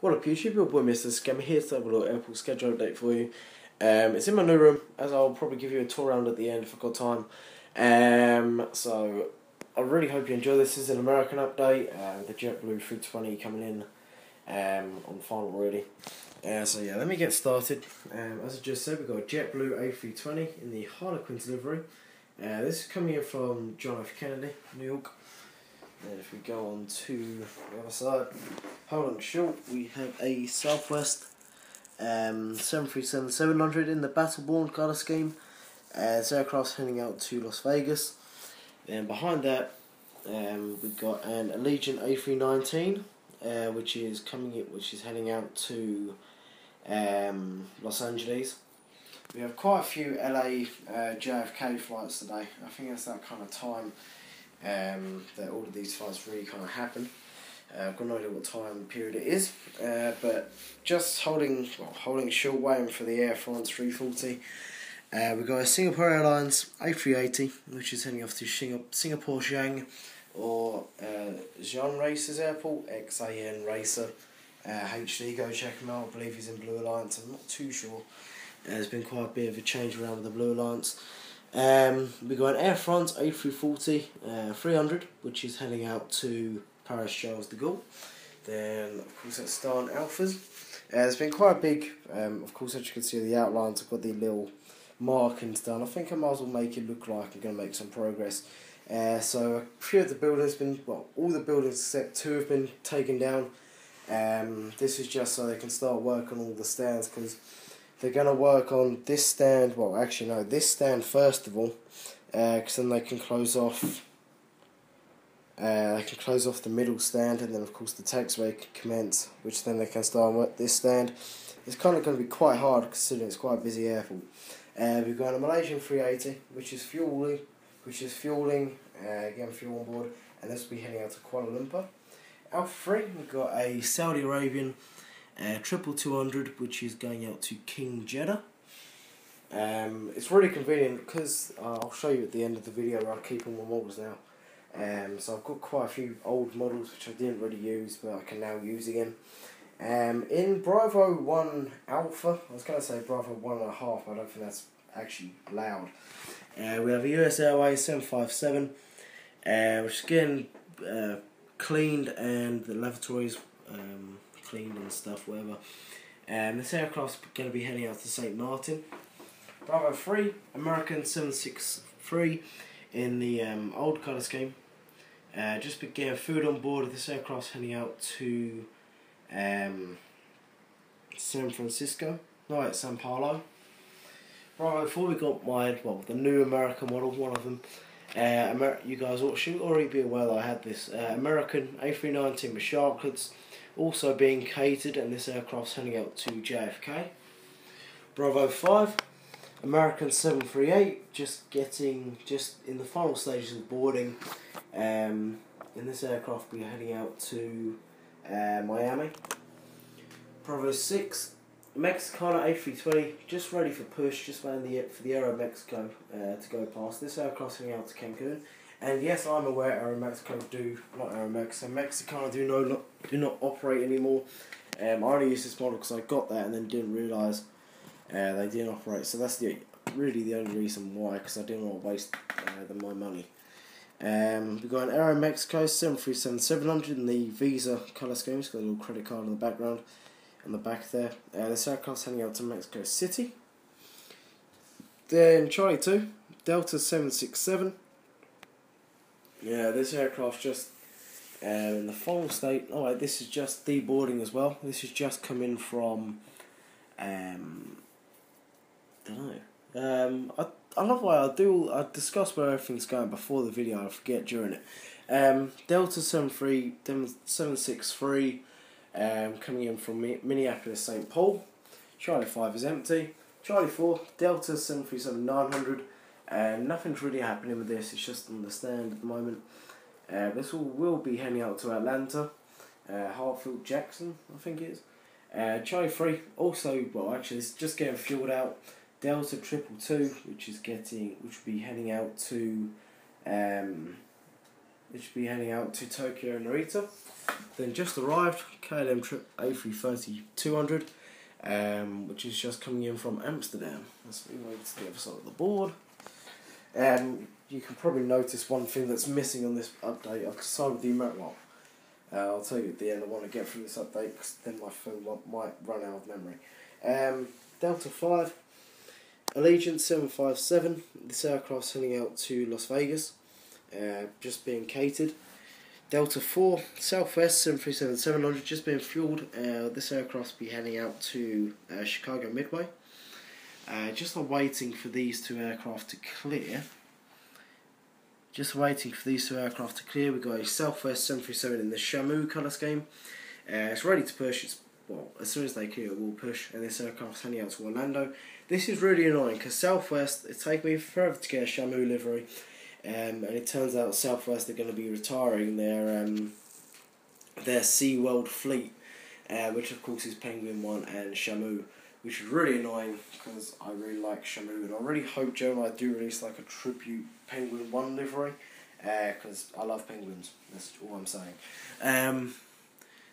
What up YouTube, your boy Mr. Scammer here to have a little airport schedule update for you. It's in my new room, as I'll probably give you a tour around at the end if I've got time. So I really hope you enjoy this. This is an American update, the JetBlue 320 coming in on final already. So yeah, let me get started. As I just said, we've got a JetBlue A320 in the Harlequin delivery. This is coming in from John F. Kennedy, New York. And if we go on to the other side, hold on short, we have a Southwest 737-700 in the Battleborn colour scheme. This aircraft's heading out to Las Vegas. Then behind that, we've got an Allegiant A319, which is heading out to Los Angeles. We have quite a few LA JFK flights today. I think it's that kind of time that all of these flights really kind of happen. I've got no idea what time period it is, but just holding short, waiting for the Air France 340. We've got a Singapore Airlines A380, which is heading off to Singapore Xiang, or Xi'an Racers Airport, XAN Racer HD. Go check him out. I believe he's in Blue Alliance. I'm not too sure. There's been quite a bit of a change around with the Blue Alliance. We've got an Air France A340 300, which is heading out to Paris Charles de Gaulle. Then, of course, that's Star and Alphas. There's been quite a big, of course, as you can see, the outlines have got the little markings done. I think I might as well make it look like I'm going to make some progress. So, a few of the buildings all the buildings except two have been taken down. This is just so they can start work on all the stands, because they're going to work on this stand, well actually no, this stand first of all, because then they can close off the middle stand, and then of course the taxiway can commence, which then they can start on this stand. It's kind of going to be quite hard considering it's quite a busy airport. We've got a Malaysian 380, which is fueling, again fuel on board, and this will be heading out to Kuala Lumpur. Alpha 3, we've got a Saudi Arabian 200, which is going out to King Jeddah. It's really convenient because I'll show you at the end of the video where I keep all my models now. So I've got quite a few old models which I didn't really use, but I can now use again. In Bravo 1 Alpha, I was going to say Bravo 1.5, but I don't think that's actually allowed. We have a US Airways 757, which is again cleaned, and the lavatories cleaned and stuff, whatever. This aircraft's going to be heading out to St. Martin. Bravo 3, American 763 in the old colour scheme. Just getting food on board. This aircraft's heading out to San Francisco, no, it's Sao Paulo. Bravo 4, we got the new American model, one of them. You guys should already be aware that I had this American A319 with shark hoods, also being catered, and this aircraft's heading out to JFK. Bravo 5, American 738, just in the final stages of boarding. In this aircraft, we're heading out to Miami. Bravo 6, Mexicana A320, just ready for push, just waiting for the Aeromexico to go past. This aircraft's heading out to Cancun. And yes, I'm aware Mexicana do not operate anymore. I only used this model because I got that and then didn't realise they didn't operate. So that's really the only reason why, because I didn't want to waste my money. We've got an Aeromexico 737-700 in the Visa colour scheme. It's got a little credit card in the background, on the back there. This aircraft's heading out to Mexico City. Then Charlie 2, Delta 767. Yeah, this aircraft's just in the final state. Oh wait, this is just deboarding as well. This is just coming from, don't know. I love why I discuss where everything's going before the video. I forget during it. Delta 763, coming in from Minneapolis St. Paul. Charlie 5 is empty. Charlie 4, Delta 737-900. Nothing's really happening with this. It's just on the stand at the moment. This will be heading out to Atlanta, Hartfield Jackson, I think it is. Charlie 3 also, it's just getting fueled out. Delta 222, which will be heading out to It should be heading out to Tokyo Narita. Then just arrived, KLM Trip A330-200, which is just coming in from Amsterdam. Let's move over to the other side of the board. You can probably notice one thing that's missing on this update. I've decided the American. Well, I'll tell you at the end. I want to get through this update because then my phone might run out of memory. Delta 5, Allegiant 757. This aircraft's heading out to Las Vegas, just being catered. Delta 4, Southwest 737-700, just being fueled. This aircraft's be heading out to Chicago Midway. Just waiting for these two aircraft to clear. We've got a Southwest 737 in the Shamu colour scheme. It's ready to push. As soon as they clear, it will push. And this aircraft's heading out to Orlando. This is really annoying because Southwest, it's taken me forever to get a Shamu livery. And it turns out Southwest are going to be retiring their SeaWorld fleet, which of course is Penguin One and Shamu, which is really annoying because I really like Shamu, and I really hope Gemini do release like a tribute Penguin One livery, because I love penguins. That's all I'm saying.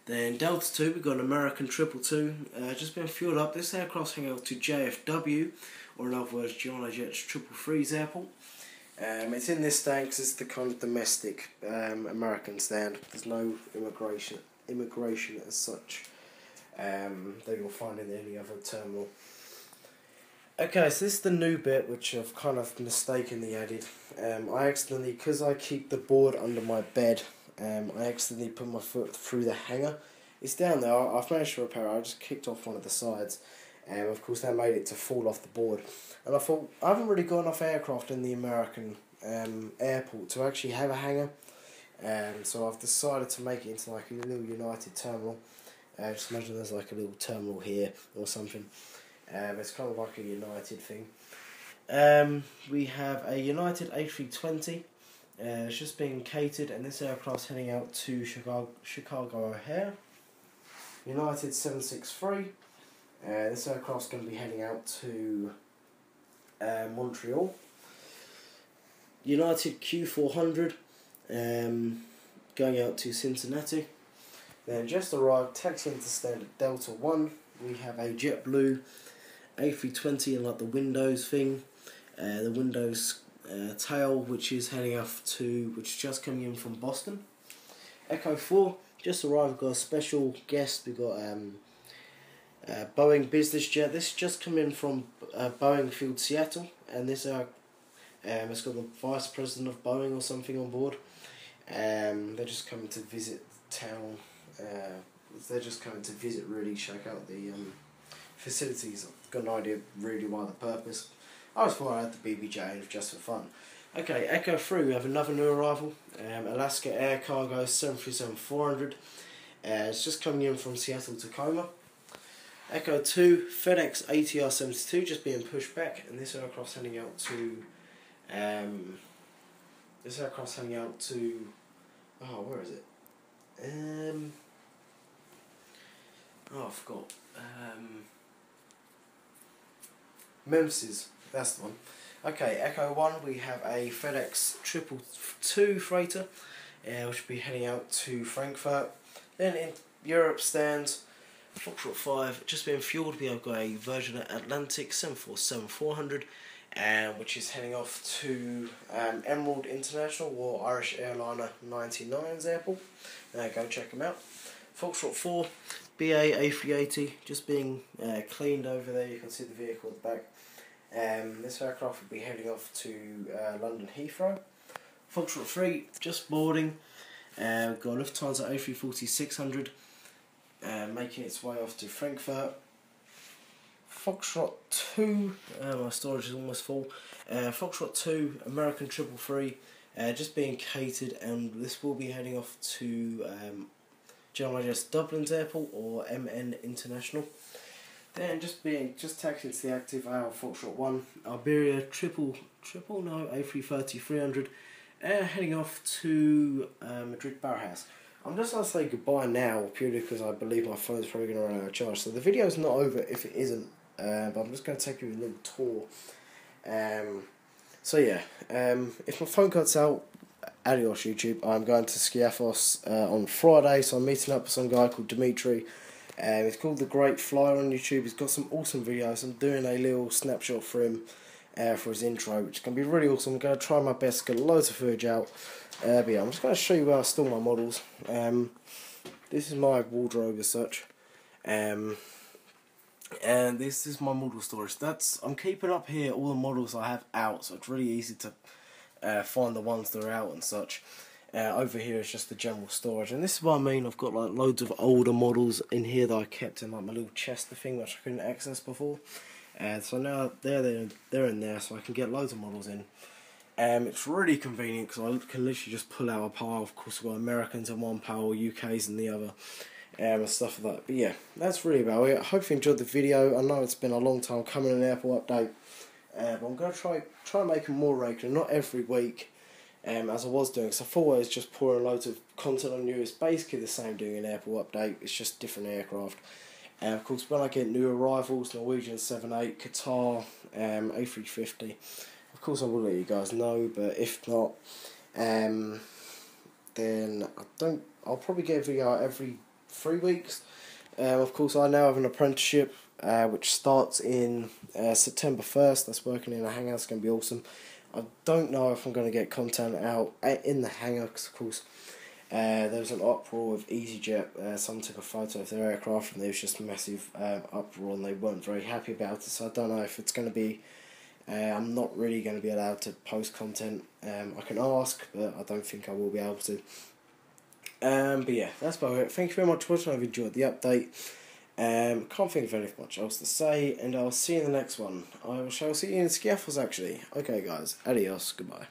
Then Delta 2, we've got an American 222, just been fueled up. This aircraft's heading out to JFW, or in other words, Gianna Jet's 333's airport. It's in this stand because it's the kind of domestic American stand. There's no immigration as such that you'll find in any other terminal. Okay, so this is the new bit which I've kind of mistakenly added. I accidentally, because I keep the board under my bed, I accidentally put my foot through the hanger. It's down there. I've managed to repair it. I just kicked off one of the sides. Of course that made it to fall off the board, and I thought I haven't really got enough aircraft in the American airport to actually have a hangar, so I've decided to make it into like a little United terminal. Just imagine there's like a little terminal here or something. It's kind of like a United thing. We have a United A320. It's just being catered, and this aircraft's heading out to Chicago O'Hare. United 763. This aircraft's going to be heading out to Montreal. United Q400 going out to Cincinnati. Then just arrived, taxiing to stand at Delta 1. We have a JetBlue A320 and like the Windows thing, the Windows tail, which is heading off to, which is just coming in from Boston. Echo 4 just arrived. We've got a special guest. We've got Boeing business jet. This just come in from Boeing Field Seattle, and this it's got the vice president of Boeing or something on board. They're just coming to visit the town. They're just coming to visit, really check out the facilities. I've got no idea really why the purpose. I was thought I had the BBJ just for fun. Okay, Echo 3, we have another new arrival. Alaska Air Cargo 737-400. It's just coming in from Seattle, Tacoma. Echo 2, FedEx ATR 72 just being pushed back, and this aircraft's heading out to where is it? I forgot. Memphis, that's the one. Okay, Echo 1, we have a FedEx 222 freighter, which will be heading out to Frankfurt. Then in Europe stands Foxtrot 5, just being fueled. We have got a Virgin Atlantic 747-400, which is heading off to Emerald International or Irish Airliner 99's airport. Go check them out. Foxtrot 4, BA A380, just being cleaned over there. You can see the vehicle at the back. This aircraft will be heading off to London Heathrow. Foxtrot 3, just boarding. Got Lufthansa A340-600, making its way off to Frankfurt. Foxtrot 2, my storage is almost full. Foxtrot 2, American 333, just being catered, and this will be heading off to General Dublin's airport or MN International. Then just taxiing to the active Foxtrot 1, Iberia A330-300, heading off to Madrid Barajas. I'm just going to say goodbye now, purely because I believe my phone's probably going to run out of charge. So the video's not over if it isn't, but I'm just going to take you a little tour. So yeah, if my phone cuts out, Adios YouTube. I'm going to Skiathos on Friday, so I'm meeting up with some guy called Dimitri. It's called The Great Flyer on YouTube. He's got some awesome videos. I'm doing a little snapshot for him for his intro, which is going to be really awesome. I'm going to try my best to get loads of footage out. But yeah, I'm just going to show you where I store my models. This is my wardrobe as such. And this is my model storage. I'm keeping up here all the models I have out, so it's really easy to find the ones that are out and such. Over here is just the general storage, and this is what I mean. I've got like loads of older models in here that I kept in like my little chest thing, which I couldn't access before. So now they're in there, so I can get loads of models in. It's really convenient because I can literally just pull out a pile. Of course, we've got Americans in one pile, UKs in the other, and stuff like that. But yeah, that's really about it. I hope you enjoyed the video. I know it's been a long time coming, an airport update, but I'm going to try and make them more regular, not every week. As I was doing, because I thought I was just pouring loads of content on you. It's basically the same doing an airport update, it's just different aircraft. Of course, when I get new arrivals, Norwegian 78, Qatar, A350, of course I will let you guys know, but if not, then I'll probably get a video out every 3 weeks. Of course, I now have an apprenticeship, which starts in September 1st, that's working in a hangar. It's going to be awesome. I don't know if I'm going to get content out in the hangar, because of course there was an uproar with EasyJet. Someone took a photo of their aircraft and there was just massive uproar and they weren't very happy about it, so I don't know if it's going to be, I'm not really going to be allowed to post content. I can ask, but I don't think I will be able to. But yeah, that's about it. Thank you very much for watching. I've enjoyed the update. Can't think of anything much else to say, and I'll see you in the next one. I shall see you in Skiathos actually. Okay guys, adios, goodbye.